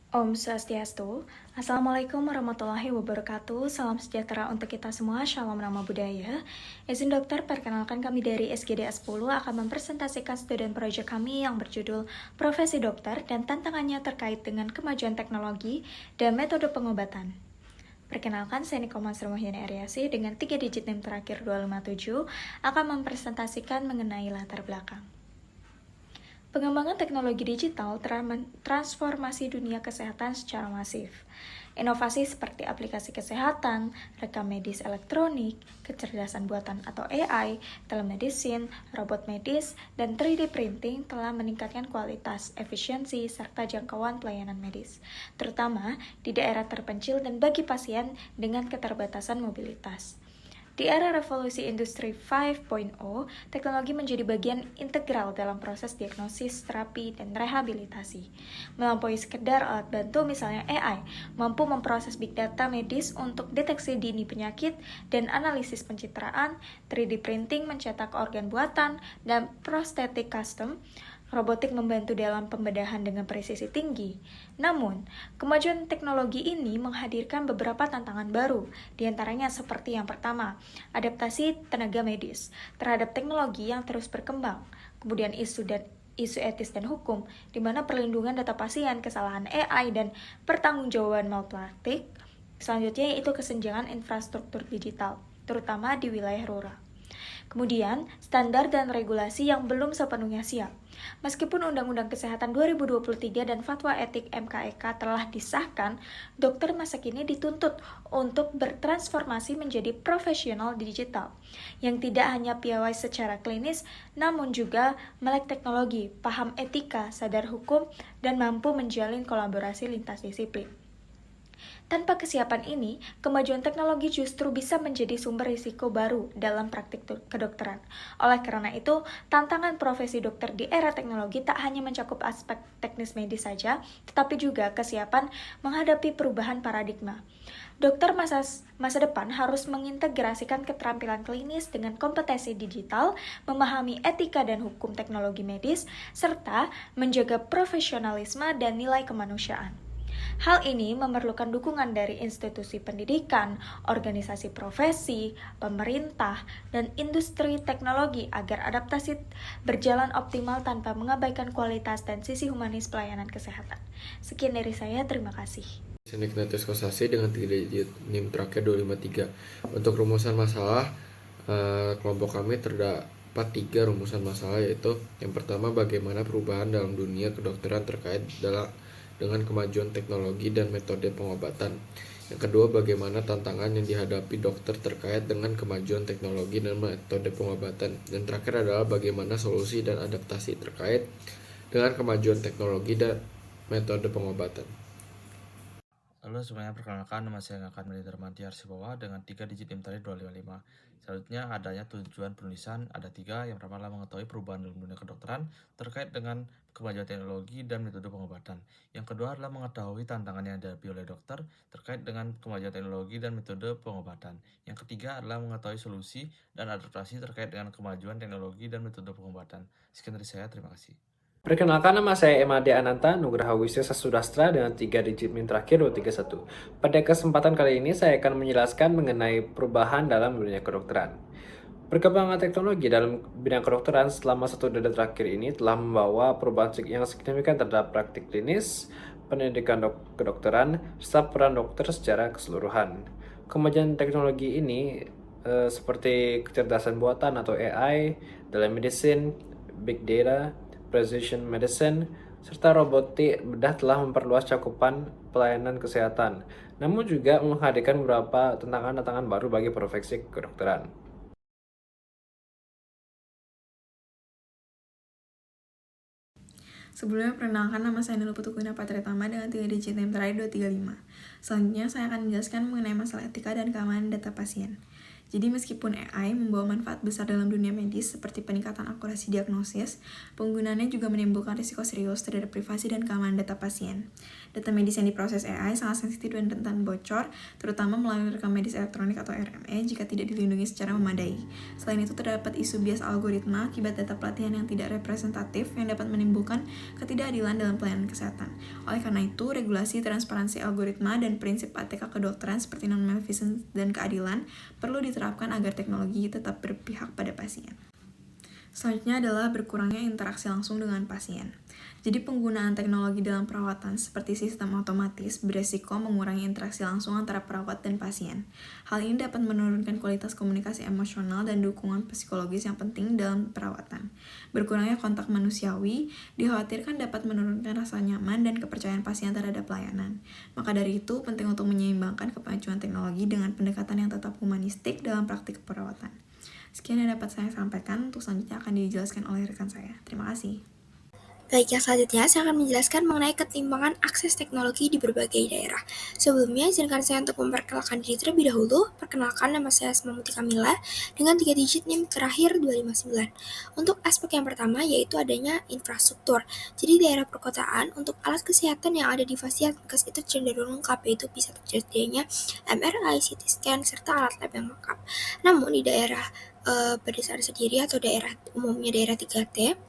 Om Swastiastu, Assalamualaikum warahmatullahi wabarakatuh, salam sejahtera untuk kita semua, Shalom Nama Budaya. Izin dokter, perkenalkan kami dari SGDA 10 akan mempresentasikan student project kami yang berjudul Profesi Dokter dan tantangannya terkait dengan kemajuan teknologi dan metode pengobatan. Perkenalkan, saya Niko Mansur Muhyani Aryasi dengan 3 digit NIM terakhir 257 akan mempresentasikan mengenai latar belakang. Pengembangan teknologi digital transformasi dunia kesehatan secara masif. Inovasi seperti aplikasi kesehatan, rekam medis elektronik, kecerdasan buatan atau AI, telemedicine, robot medis, dan 3D printing telah meningkatkan kualitas, efisiensi, serta jangkauan pelayanan medis, terutama di daerah terpencil dan bagi pasien dengan keterbatasan mobilitas. Di era revolusi industri 5.0, teknologi menjadi bagian integral dalam proses diagnosis, terapi, dan rehabilitasi. Melampaui sekedar alat bantu misalnya AI, mampu memproses big data medis untuk deteksi dini penyakit dan analisis pencitraan, 3D printing mencetak organ buatan, dan prostetik custom, robotik membantu dalam pembedahan dengan presisi tinggi. Namun, kemajuan teknologi ini menghadirkan beberapa tantangan baru, diantaranya seperti yang pertama, adaptasi tenaga medis terhadap teknologi yang terus berkembang, kemudian isu etis dan hukum, di mana perlindungan data pasien, kesalahan AI, dan pertanggungjawaban malpraktik. Selanjutnya yaitu kesenjangan infrastruktur digital, terutama di wilayah rural. Kemudian, standar dan regulasi yang belum sepenuhnya siap. Meskipun Undang-Undang Kesehatan 2023 dan Fatwa Etik MKEK telah disahkan, dokter masa kini dituntut untuk bertransformasi menjadi profesional digital, yang tidak hanya piawai secara klinis, namun juga melek teknologi, paham etika, sadar hukum, dan mampu menjalin kolaborasi lintas disiplin. Tanpa kesiapan ini, kemajuan teknologi justru bisa menjadi sumber risiko baru dalam praktik kedokteran. Oleh karena itu, tantangan profesi dokter di era teknologi tak hanya mencakup aspek teknis medis saja, tetapi juga kesiapan menghadapi perubahan paradigma. Dokter masa depan harus mengintegrasikan keterampilan klinis dengan kompetensi digital, memahami etika dan hukum teknologi medis, serta menjaga profesionalisme dan nilai kemanusiaan. Hal ini memerlukan dukungan dari institusi pendidikan, organisasi profesi, pemerintah, dan industri teknologi agar adaptasi berjalan optimal tanpa mengabaikan kualitas dan sisi humanis pelayanan kesehatan. Sekian dari saya, terima kasih. Ignatius Kosasi dengan 3 digit NIM terakhir 253. Untuk rumusan masalah, kelompok kami terdapat 3 rumusan masalah, yaitu yang pertama, bagaimana perubahan dalam dunia kedokteran terkait dengan kemajuan teknologi dan metode pengobatan. Yang kedua, bagaimana tantangan yang dihadapi dokter terkait dengan kemajuan teknologi dan metode pengobatan. Dan terakhir adalah bagaimana solusi dan adaptasi terkait dengan kemajuan teknologi dan metode pengobatan. Halo semuanya, perkenalkan nama saya akan Melly Darmanti Arsibawa dengan 3 digit NIM tadi 255. Selanjutnya adanya tujuan penulisan ada 3. Yang pertama adalah mengetahui perubahan dalam dunia kedokteran terkait dengan kemajuan teknologi dan metode pengobatan. Yang kedua adalah mengetahui tantangan yang dihadapi oleh dokter terkait dengan kemajuan teknologi dan metode pengobatan. Yang ketiga adalah mengetahui solusi dan adaptasi terkait dengan kemajuan teknologi dan metode pengobatan. Sekian dari saya, terima kasih. Perkenalkan, nama saya Emade Ananta Nugraha Wisesa Sudastra dengan 3 digit NIM terakhir 231. Pada kesempatan kali ini saya akan menjelaskan mengenai perubahan dalam dunia kedokteran. Perkembangan teknologi dalam bidang kedokteran selama 1 dekade terakhir ini telah membawa perubahan yang signifikan terhadap praktik klinis, pendidikan kedokteran, serta peran dokter secara keseluruhan. Kemajuan teknologi ini seperti kecerdasan buatan atau AI, telemedicine, big data, precision medicine, serta robotik bedah telah memperluas cakupan pelayanan kesehatan, namun juga menghadirkan beberapa tantangan-tantangan baru bagi profesi kedokteran. Sebelumnya perkenalkan, nama saya Nilo Putukuna Patritama dengan 3 digit NIM terakhir 235. Selanjutnya saya akan menjelaskan mengenai masalah etika dan keamanan data pasien. Jadi meskipun AI membawa manfaat besar dalam dunia medis seperti peningkatan akurasi diagnosis, penggunaannya juga menimbulkan risiko serius terhadap privasi dan keamanan data pasien. Data medis yang diproses AI sangat sensitif dan rentan bocor, terutama melalui rekam medis elektronik atau RME jika tidak dilindungi secara memadai. Selain itu, terdapat isu bias algoritma akibat data pelatihan yang tidak representatif yang dapat menimbulkan ketidakadilan dalam pelayanan kesehatan. Oleh karena itu, regulasi, transparansi algoritma, dan prinsip etika kedokteran seperti non-maleficence dan keadilan perlu diterapkan agar teknologi tetap berpihak pada pasien. Selanjutnya adalah berkurangnya interaksi langsung dengan pasien. Jadi penggunaan teknologi dalam perawatan seperti sistem otomatis beresiko mengurangi interaksi langsung antara perawat dan pasien. Hal ini dapat menurunkan kualitas komunikasi emosional dan dukungan psikologis yang penting dalam perawatan. Berkurangnya kontak manusiawi dikhawatirkan dapat menurunkan rasa nyaman dan kepercayaan pasien terhadap pelayanan. Maka dari itu, penting untuk menyeimbangkan kemajuan teknologi dengan pendekatan yang tetap humanistik dalam praktik perawatan. Sekian yang dapat saya sampaikan, untuk selanjutnya akan dijelaskan oleh rekan saya. Terima kasih. Baik, yang selanjutnya saya akan menjelaskan mengenai ketimbangan akses teknologi di berbagai daerah. Sebelumnya, izinkan saya untuk memperkenalkan diri terlebih dahulu. Perkenalkan, nama saya Asma Muti Kamila dengan 3 digit NIM terakhir 259. Untuk aspek yang pertama yaitu adanya infrastruktur. Jadi daerah perkotaan untuk alat kesehatan yang ada di fasilitas itu cenderung lengkap, yaitu bisa terjadinya MRI, CT scan, serta alat lab yang lengkap. Namun di daerah pedesaan sendiri atau umumnya daerah 3T,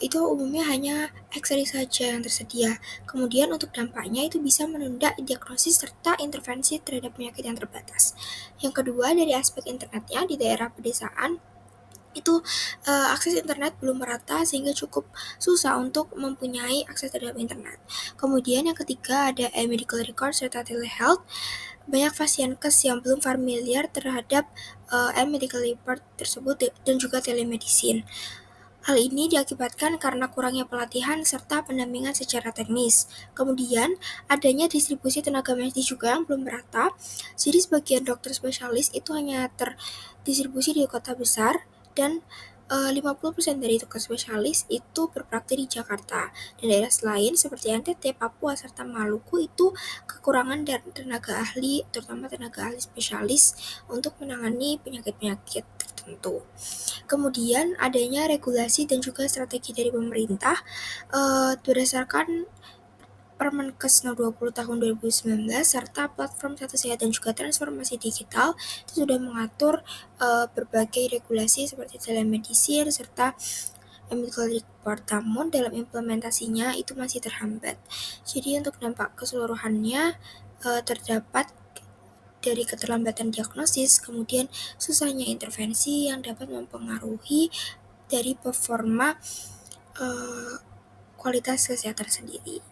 itu umumnya hanya X-ray saja yang tersedia. Kemudian untuk dampaknya itu bisa menunda diagnosis serta intervensi terhadap penyakit yang terbatas. Yang kedua, dari aspek internetnya di daerah pedesaan itu akses internet belum merata sehingga cukup susah untuk mempunyai akses terhadap internet. Kemudian yang ketiga ada medical record serta telehealth. Banyak vaskes yang belum familiar terhadap medical record tersebut dan juga telemedicine. Hal ini diakibatkan karena kurangnya pelatihan serta pendampingan secara teknis. Kemudian, adanya distribusi tenaga medis juga yang belum merata. Jadi sebagian dokter spesialis itu hanya terdistribusi di kota besar dan 50% dari dokter spesialis itu berpraktik di Jakarta. Dan daerah lain seperti NTT, Papua, serta Maluku itu kekurangan dan tenaga ahli, terutama tenaga ahli spesialis untuk menangani penyakit-penyakit tertentu. Kemudian adanya regulasi dan juga strategi dari pemerintah berdasarkan Permenkes No 20 tahun 2019 serta platform Satu Sehat dan juga transformasi digital itu sudah mengatur berbagai regulasi seperti telemedicine serta medical report. Namun dalam implementasinya itu masih terhambat. Jadi untuk dampak keseluruhannya terdapat dari keterlambatan diagnosis, kemudian susahnya intervensi yang dapat mempengaruhi dari performa kualitas kesehatan sendiri.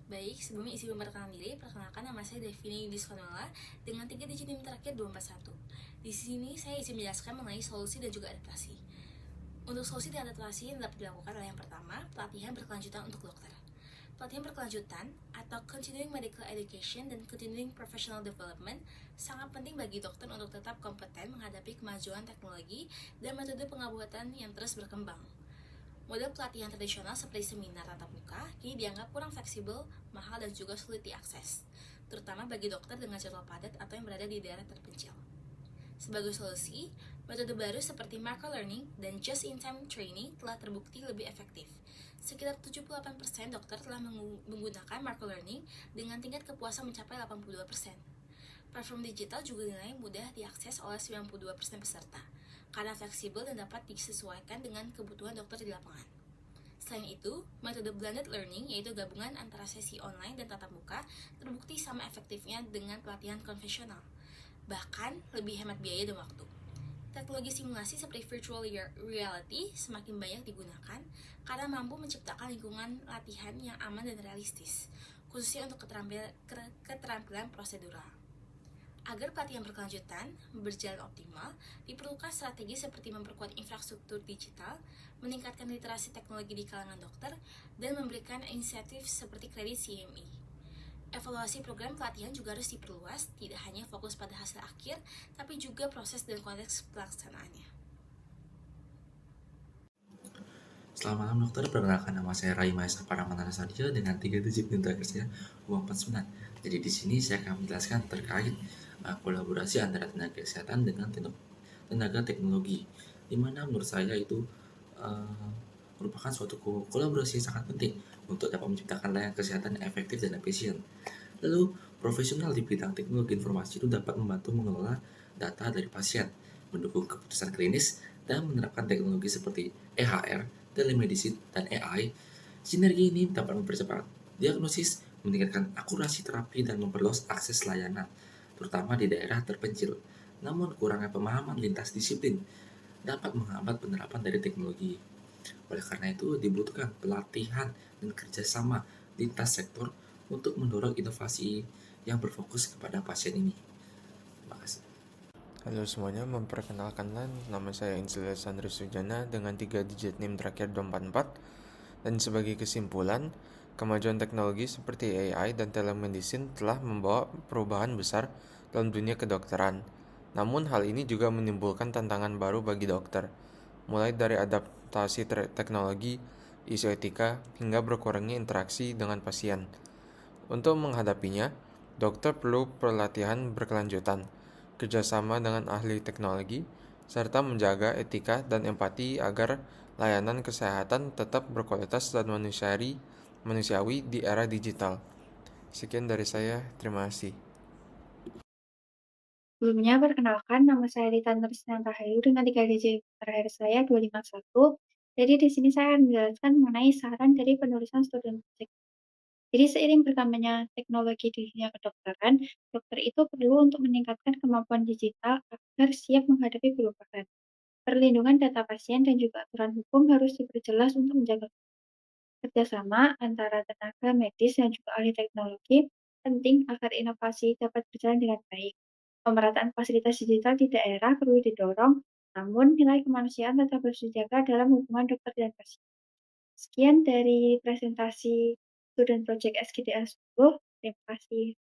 Baik, sebelumnya isi memperkenalkan diri, perkenalkan nama saya Devini Diskonola dengan 3 digit NIM terakhir 241. Di sini saya izin menjelaskan mengenai solusi dan juga adaptasi. Untuk solusi dan adaptasi yang dapat dilakukan adalah yang pertama, pelatihan berkelanjutan untuk dokter. Pelatihan berkelanjutan atau Continuing Medical Education dan Continuing Professional Development sangat penting bagi dokter untuk tetap kompeten menghadapi kemajuan teknologi dan metode pengobatan yang terus berkembang. Model pelatihan tradisional seperti seminar tatap muka kini dianggap kurang fleksibel, mahal, dan juga sulit diakses, terutama bagi dokter dengan jadwal padat atau yang berada di daerah terpencil. Sebagai solusi, metode baru seperti microlearning dan just-in-time training telah terbukti lebih efektif. Sekitar 78% dokter telah menggunakan microlearning dengan tingkat kepuasan mencapai 82%. Platform digital juga dinilai mudah diakses oleh 92% peserta, karena fleksibel dan dapat disesuaikan dengan kebutuhan dokter di lapangan. Selain itu, metode blended learning, yaitu gabungan antara sesi online dan tatap muka, terbukti sama efektifnya dengan pelatihan konvensional, bahkan lebih hemat biaya dan waktu. Teknologi simulasi seperti virtual reality semakin banyak digunakan karena mampu menciptakan lingkungan latihan yang aman dan realistis, khususnya untuk keterampilan prosedural. Agar pelatihan berkelanjutan berjalan optimal, diperlukan strategi seperti memperkuat infrastruktur digital, meningkatkan literasi teknologi di kalangan dokter, dan memberikan insentif seperti kredit CME. Evaluasi program pelatihan juga harus diperluas, tidak hanya fokus pada hasil akhir, tapi juga proses dan konteks pelaksanaannya. Selamat malam dokter, perkenalkan nama saya Rai Maesa Paramanana Sadio dengan 3 digit NIM terakhir saya 249. Jadi di sini saya akan menjelaskan terkait kolaborasi antara tenaga kesehatan dengan tenaga teknologi, di mana menurut saya itu uh, merupakan suatu kolaborasi yang sangat penting untuk dapat menciptakan layanan kesehatan yang efektif dan efisien. Lalu, profesional di bidang teknologi informasi itu dapat membantu mengelola data dari pasien, mendukung keputusan klinis, dan menerapkan teknologi seperti EHR, telemedicine, dan AI. Sinergi ini dapat mempercepat diagnosis, meningkatkan akurasi terapi, dan memperluas akses layanan, terutama di daerah terpencil. Namun, kurangnya pemahaman lintas disiplin dapat menghambat penerapan dari teknologi. Oleh karena itu, dibutuhkan pelatihan dan kerjasama lintas sektor untuk mendorong inovasi yang berfokus kepada pasien ini. Terima kasih. Halo semuanya, memperkenalkan nama saya Insilia Sandri Sujana dengan 3 digit NIM terakhir 244. Dan sebagai kesimpulan, kemajuan teknologi seperti AI dan telemedicine telah membawa perubahan besar dalam dunia kedokteran. Namun hal ini juga menimbulkan tantangan baru bagi dokter, mulai dari adaptasi teknologi, isu etika, hingga berkurangnya interaksi dengan pasien. Untuk menghadapinya, dokter perlu pelatihan berkelanjutan, kerjasama dengan ahli teknologi, serta menjaga etika dan empati agar layanan kesehatan tetap berkualitas dan manusiawi di era digital. Sekian dari saya, terima kasih. Sebelumnya, perkenalkan nama saya Rita Nursinan Rahayu dengan 3 digit terakhir saya 251. Jadi di sini saya akan menjelaskan mengenai saran dari penulisan student project. Jadi seiring berkembangnya teknologi di dunia kedokteran, dokter itu perlu untuk meningkatkan kemampuan digital agar siap menghadapi perubahan. Perlindungan data pasien dan juga aturan hukum harus diperjelas untuk menjaga kerjasama antara tenaga medis dan juga ahli teknologi penting agar inovasi dapat berjalan dengan baik. Pemerataan fasilitas digital di daerah perlu didorong, namun nilai kemanusiaan tetap harus dijaga dalam hubungan dokter dan pasien. Sekian dari presentasi Student Project SGDA 10. Terima kasih.